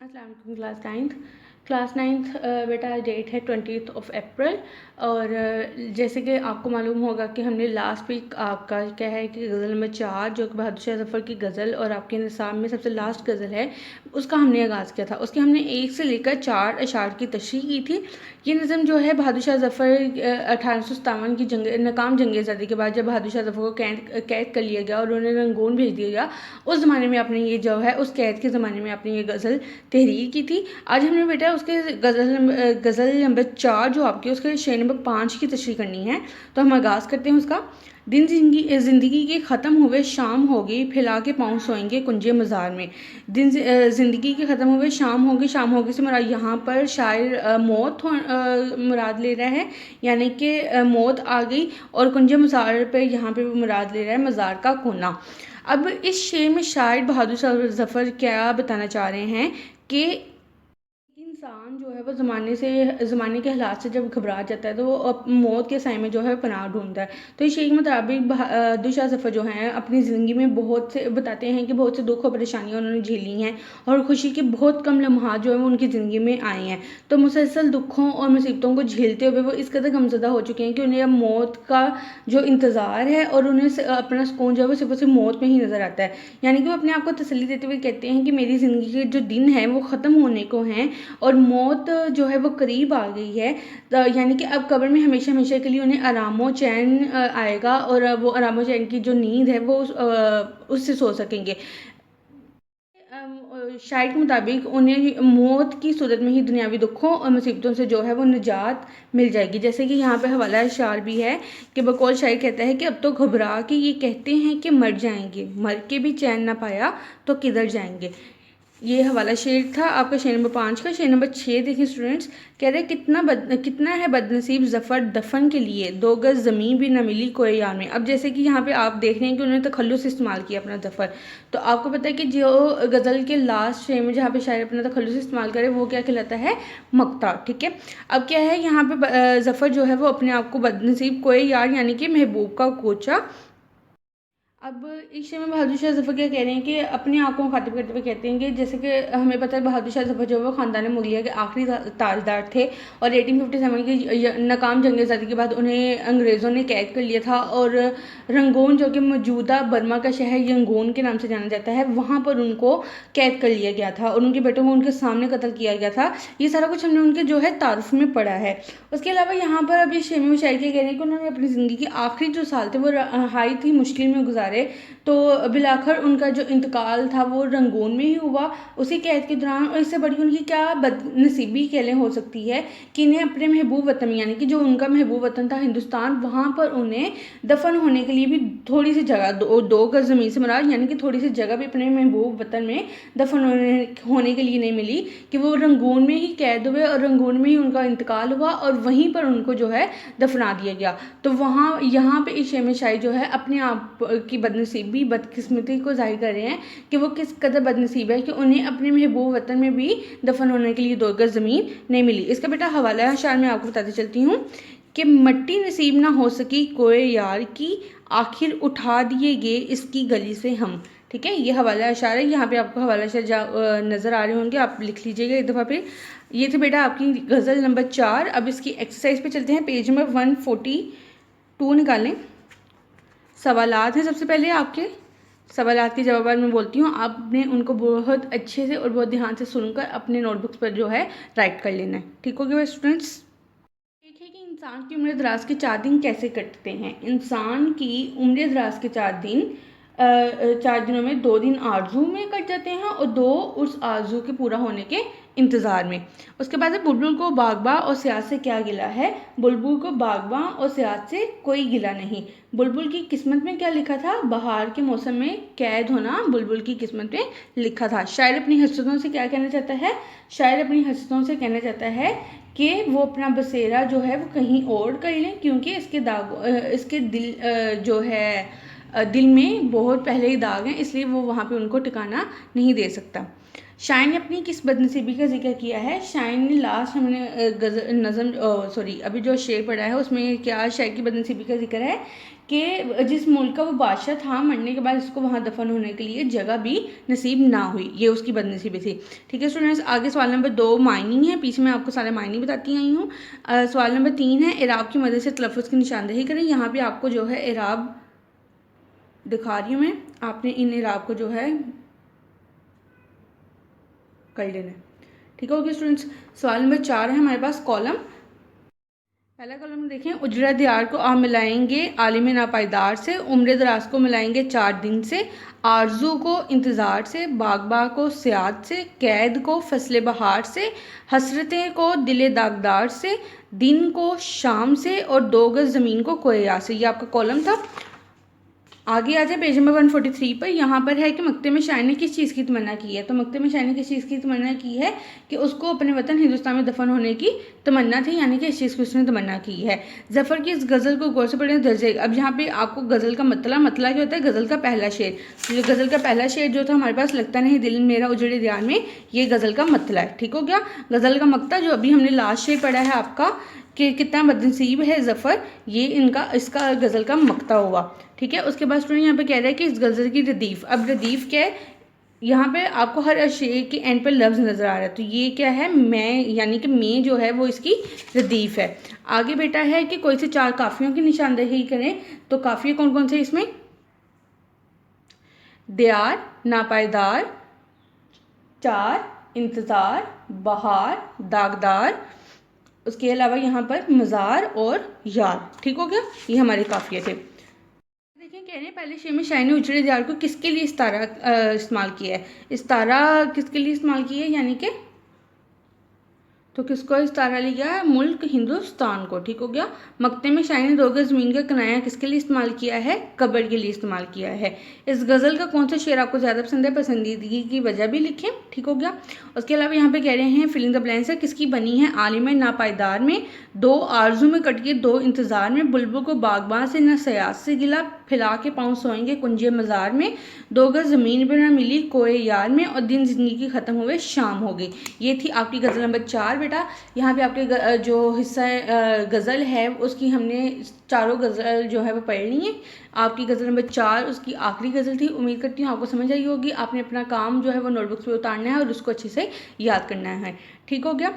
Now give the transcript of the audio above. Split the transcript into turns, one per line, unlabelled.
अस्सलाम वालेकुम class ninth बेटा डेट है 20th अप्रैल। और जैसे कि आपको मालूम होगा कि हमने लास्ट वीक आपका क्या है कि गज़ल नंबर 4 जो कि बहादुर शाह ज़फ़र की गज़ल और आपके निसाब में सबसे लास्ट गज़ल है उसका हमने आगाज़ किया था। उसके हमने 1 से लेकर 4 अशार की तशरीह की थी। ये नज़म जो है बहादुर शाह ज़फ़र 1857 की नाकाम जंग आज़ादी के बाद जब बहादुर शाह ज़फ़र को कैद कर लिया गया और उन्हें रंगून भेज दिया गया, उस ज़माने में आपने ये जो है उस कैद के ज़माने में आपने ये गज़ल तहरीर की थी। आज हमने बेटा उसके गज़ल नंबर 4 जो आपकी उसके शेर नंबर 5 की तशरीह करनी है। तो हम आगाज़ करते हैं उसका। दिन ज़िंदगी के ख़त्म हुए शाम होगी, फैला के पाँव सोएंगे कुंजे मज़ार में। दिन ज़िंदगी के ख़त्म हुए शाम होगी से मुराद यहाँ पर शायर मौत मुराद ले रहा है, यानी कि मौत आ गई। और कुंजे मज़ार पे यहाँ पे मुराद ले रहा है मज़ार का कोना। अब इस शेर में शायर बहादुर शाह ज़फ़र क्या बताना चाह रहे हैं कि इंसान जो है वो ज़माने के हालात से जब घबरा जाता है तो वो मौत के साए में जो है पनाह ढूंढता है। तो इस शेर के मुताबिक बहादुर शाह ज़फ़र जो हैं अपनी ज़िंदगी में बहुत से बताते हैं कि बहुत से दुख और परेशानियाँ उन्होंने झेली हैं और खुशी के बहुत कम लम्हात जो है वो उनकी ज़िंदगी में आए हैं। तो मुसलसल दुखों और मुसीबतों को झेलते हुए वो इस कदर गमज़दा हो चुके हैं कि उन्हें अब मौत का जो इंतज़ार है और उन्हें अपना सुकून जो है वो सिर्फ और सिर्फ मौत में ही नज़र आता है। यानी कि वो अपने आप को तसल्ली देते हुए कहते हैं कि मेरी ज़िंदगी के जो दिन हैं वो ख़त्म होने को हैं और मौत जो है वो करीब आ गई है। यानी कि अब कब्र में हमेशा हमेशा के लिए उन्हें आराम चैन आएगा और वो आराम चैन की जो नींद है वो उससे सो सकेंगे। शायर के मुताबिक उन्हें मौत की सूरत में ही दुनियावी दुखों और मुसीबतों से जो है वो निजात मिल जाएगी। जैसे कि यहाँ पे हवाला अशार भी है कि बकौल शायर कहता है कि अब तो घबरा के ये कहते हैं कि मर जाएंगे, मर के भी चैन ना पाया तो किधर जाएंगे। ये हवाला शेर था आपका शेर नंबर 5 का। शेर नंबर 6 देखिए स्टूडेंट्स, कह रहे कितना है बदनसीब ज़फ़र दफन के लिए, 2 गज़ ज़मीन भी न मिली कोई यार में। अब जैसे कि यहाँ पे आप देख रहे हैं कि उन्होंने तखल्लुस इस्तेमाल किया अपना ज़फ़र। तो आपको पता है कि जो गज़ल के लास्ट शेर में जहाँ पे शायर अपना तखल्लुस इस्तेमाल करे वो क्या कहलाता है, मक्ता। ठीक है। अब क्या है यहाँ पे ज़फ़र जो है वो अपने आप को बदनसीब कोई यार यानी कि महबूब का कोचा। अब इस शेर में बहादुर शाह ज़फ़र क्या कह रहे हैं कि अपने आप को मुखातिब करते हुए कहते हैं कि जैसे कि हमें पता है बहादुर शाह ज़फ़र जो है वो ख़ानदान मुग़लिया के आखिरी ताजदार थे और 1857 की नाकाम जंग आज़ादी के बाद उन्हें अंग्रेज़ों ने कैद कर लिया था और रंगून जो कि मौजूदा बर्मा का शहर यंगून के नाम से जाना जाता है वहाँ पर उनको कैद कर लिया गया था और उनके बेटों को उनके सामने कत्ल किया गया था। ये सारा कुछ हमने उनके जो है तारुफ में पढ़ा है। उसके अलावा यहाँ पर अभी शेर में शायर क्या कह रहे हैं कि उन्होंने अपनी ज़िंदगी के आखिरी जो साल थे वो हाई थी मुश्किल में गुजारे। तो बिलाखिर उनका जो इंतकाल था वो रंगून में ही हुआ उसी कैद के दौरान। और इससे बड़ी उनकी क्या बदनसीबी कहलें हो सकती है कि इन्हें अपने महबूब वतन यानी कि जो उनका महबूब वतन था हिंदुस्तान, वहाँ पर उन्हें दफन होने के लिए भी थोड़ी सी जगह, 2 गज ज़मीन से मुराद यानी कि थोड़ी सी जगह भी अपने महबूब वतन में दफन होने के लिए नहीं मिली कि वो रंगून में ही कैद हुए और रंगून में ही उनका इंतकाल हुआ और वहीं पर उनको जो है दफना दिया गया। तो वहाँ यहाँ पे इस शेर में शायर जो है अपने आप की बदनसीबी बदकिस्मती को जाहिर कर रहे हैं कि वो किस कदर बदनसीब है कि उन्हें अपने महबूब वतन में भी दफन होने के लिए 2 गज ज़मीन नहीं मिली। इसका बेटा हवाला अशार में आपको बताती चलती हूँ कि मट्टी नसीब ना हो सकी कोई यार की, आखिर उठा दिए गए इसकी गली से हम। ठीक है, ये हवाला अशार है। यहाँ पे आपको हवाला अशार नज़र आ रहे होंगे, आप लिख लीजिएगा एक दफ़ा फिर। ये थे बेटा आपकी गज़ल नंबर 4। अब इसकी एक्सरसाइज पे चलते हैं। पेज नंबर 142 निकालें। सवालात हैं सबसे पहले आपके। सवालात के जवाब मैं बोलती हूँ, आपने उनको बहुत अच्छे से और बहुत ध्यान से सुनकर अपने नोटबुक्स पर जो है राइट कर लेना है। ठीक हो गया स्टूडेंट्स। एक है कि इंसान की उम्र दराज के 4 दिन कैसे कटते हैं। इंसान की उम्र दराज के 4 दिन 4 दिनों में 2 दिन आरजू में कट जाते हैं और 2 उस आरजू के पूरा होने के इंतज़ार में। उसके बाद है बुलबुल को बागबा और सियाज से क्या गिला है। बुलबुल को बागबा और सियाज से कोई गिला नहीं। बुलबुल की किस्मत में क्या लिखा था, बहार के मौसम में कैद होना बुलबुल की किस्मत में लिखा था। शायर अपनी हसरतों से क्या कहना चाहता है, शायर अपनी हसरतों से कहना चाहता है कि वो अपना बसेरा जो है वो कहीं और कर लें क्योंकि इसके दिल जो है दिल में बहुत पहले ही दाग हैं, इसलिए वो वहाँ पे उनको ठिकाना नहीं दे सकता। शायर ने अपनी किस बदनसीबी का जिक्र किया है। शायर ने लास्ट हमने नज़म अभी जो शेर पढ़ा है उसमें क्या शायर की बदनसीबी का जिक्र है कि जिस मुल्क का वो बादशाह था, मरने के बाद इसको वहाँ दफन होने के लिए जगह भी नसीब ना हुई। ये उसकी बदनसीबी थी। ठीक है स्टूडेंट्स, आगे सवाल नंबर 2 मायनी है, पीछे मैं आपको सारे मायनी बताती आई हूँ। सवाल नंबर 3 है, इराब की मदद से तलफ़्फ़ुज़ की निशानदेही करें। यहाँ पे आपको जो है इराब दिखा रही हूँ मैं, आपने इन इराब को जो है कर लेना है। ठीक है ओके स्टूडेंट्स। सवाल नंबर 4 है हमारे पास कॉलम। पहला कॉलम देखें, उजड़ा दियार को आप मिलाएंगे आलिम नापायदार से, उम्र दराज को मिलाएंगे 4 दिन से, आरजू को इंतज़ार से, बागबा को सियाद से, कैद को फसल बहार से, हसरतें को दिल दागदार से, दिन को शाम से, और 2 गज़ ज़मीन को कोया से। ये आपका कॉलम था। आगे आ जाए पेज नंबर 143 पर। यहाँ पर है कि मक्ते में शायर ने किस चीज़ की तमन्ना की है। तो मक्ते में शायर ने किस चीज़ की तमन्ना की है कि उसको अपने वतन हिंदुस्तान में दफन होने की तमन्ना थी, यानी कि इस चीज़ की उसने तमन्ना की है। ज़फ़र की इस गज़ल को गौर से पढ़ें दर्जे। अब यहाँ पे आपको गज़ल का मतला क्या होता है, गज़ल का पहला शेर। जो गज़ल का पहला शेर जो था हमारे पास, लगता नहीं दिल मेरा उजड़े दियार में, ये गज़ल का मतला है। ठीक हो गया। गज़ल का मक्ता जो अभी हमने लास्ट शेर पढ़ा है आपका कि कितना बदनसीब है ज़फ़र, ये इसका गज़ल का मक्ता हुआ। ठीक है। उसके बाद स्टूडेंट यहाँ पे कह रहा है कि इस गज़ल की रदीफ़। अब रदीफ़ क्या है, यहाँ पे आपको हर शेर के एंड पर लफ्ज़ नज़र आ रहा है। तो ये क्या है, मैं, यानी कि मैं जो है वो इसकी रदीफ़ है। आगे बेटा है कि कोई से 4 काफ़ियों की निशानदेही करें। तो काफ़िए कौन कौन से इसमें, दियार, नापायदार, 4, इंतज़ार, बहार, दागदार, उसके अलावा यहाँ पर मज़ार और यार। ठीक हो गया, ये हमारे काफ़िए थे। देखिए कह रहे हैं पहले शेर में शायर ने उजड़े दियार को किसके लिए इस्तारा इस्तेमाल किया है। इस्तारा किसके लिए इस्तेमाल किया है, यानी कि तो किसको इस्तारा लिया, मुल्क हिंदुस्तान को। ठीक हो गया। मक्ते में शायर ने 2 गज़ ज़मीन का कनाया किसके लिए इस्तेमाल किया है, कब्र के लिए इस्तेमाल किया है। इस गज़ल का कौन सा शेर आपको ज़्यादा पसंद है, पसंदीदगी की वजह भी लिखें। ठीक हो गया। उसके अलावा यहाँ पे कह रहे हैं फिलिंग द ब्लैंक्स है, किसकी बनी है, आलिम नापायदार में, 2 आरजू में कट के 2 इंतज़ार में, बुलबुल को बागबान से न सयाद से गिला, फैला के पाँव सोएंगे कुंजे मज़ार में, 2 गज़ ज़मीन पर न मिली कोई यार में, और दिन ज़िंदगी ख़त्म हुए शाम हो गई। ये थी आपकी गज़ल नंबर 4 बेटा। यहाँ पे आपके जो हिस्सा गज़ल है उसकी हमने चारों गज़ल जो है वो पढ़ ली है। आपकी गज़ल नंबर 4 उसकी आखिरी गज़ल थी। उम्मीद करती हूँ आपको समझ आई होगी। आपने अपना काम जो है वो नोटबुक्स पे उतारना है और उसको अच्छे से याद करना है। ठीक हो गया।